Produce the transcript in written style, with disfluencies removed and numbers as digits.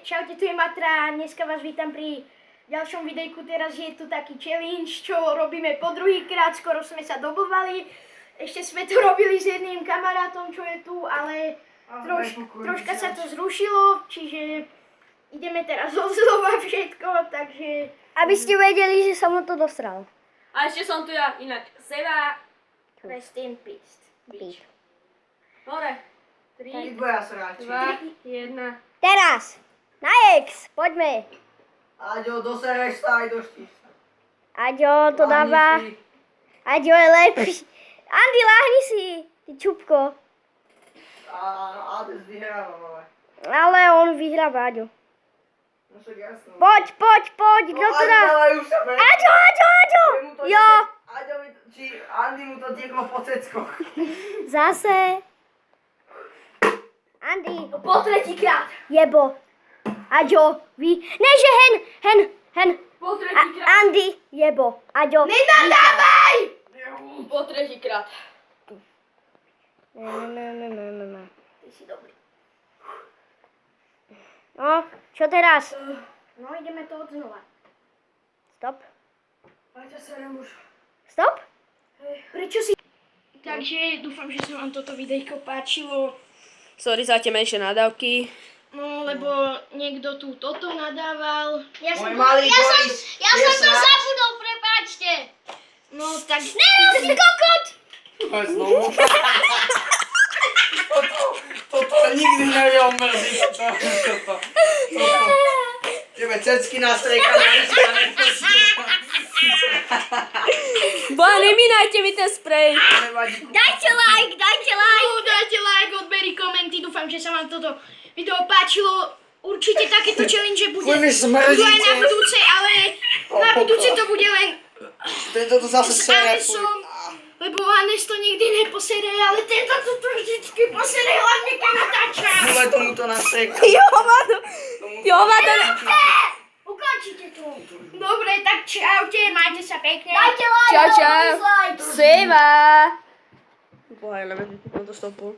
Čaute, tu je Matra, dneska vás vítam pri ďalšom videjku. Teraz je tu taký challenge, čo robíme po druhýkrát, skoro sme sa dobovali. Ešte sme to robili s jedným kamarátom, čo je tu, ale troška sa to zrušilo, čiže ideme teraz odzlova všetko, takže... Aby ste vedeli, že som mu to dosral. A ešte som tu ja, inak. Seva. Rest in peace. Bitch. Hore. 3, 2, 1. Teraz! Na X! Poďme! Aďo, dosereš sa aj doštíš sa. Aďo to dáva. Aďo je lepší. Andy, láhni si, ty čupko. A Ades vyhráva, ale. Ale on vyhráva, Aďo. No však jasno. Poď, kto to dá? Aďo! Jo! Aďo, či Andy mu to tieklo po ceckoch. Zase. Andy. Po tretíkrát. Jebo. Aďo, Ne, že hen. Po tretíkrát. Andy, jebo. Aďo. Nenadávaj! Po tretíkrát. Ne. Ty si dobrý. No, čo teraz? No, ideme to odznova. Stop. Paťa sa nám už. Stop? Prečo si... Takže dúfam, že sa vám toto videjko páčilo. Sorry za tie menšie nadávky. No, lebo niekto tu toto nadával. Môj malý Boris. Ja som to zabudol, prepáčte. No, tak... Ty kokot! Znovu. Toto nikdy nevyomrzí. Toto. Tebe cecky na strejkané. Boha, nemínajte mi ten sprej. Dajte like! Dajte like, odberi komenty, dúfam, že sa vám toto video páčilo. Určite takéto challenge budú Fuj, mi smrdíte. aj na budúce, ale na budúce to bude len Tento to zase s sere. Anesom, lebo Anes to nikdy neposere, ale tento to vždycky posere, hlavne keď natáča. Bude tomu to nastrejka. Ukončite to. Dobre, tak čaute, majte sa pekne. Dajte like! Čau. Dislike! Seva. Boha, ja neviem, to stopol.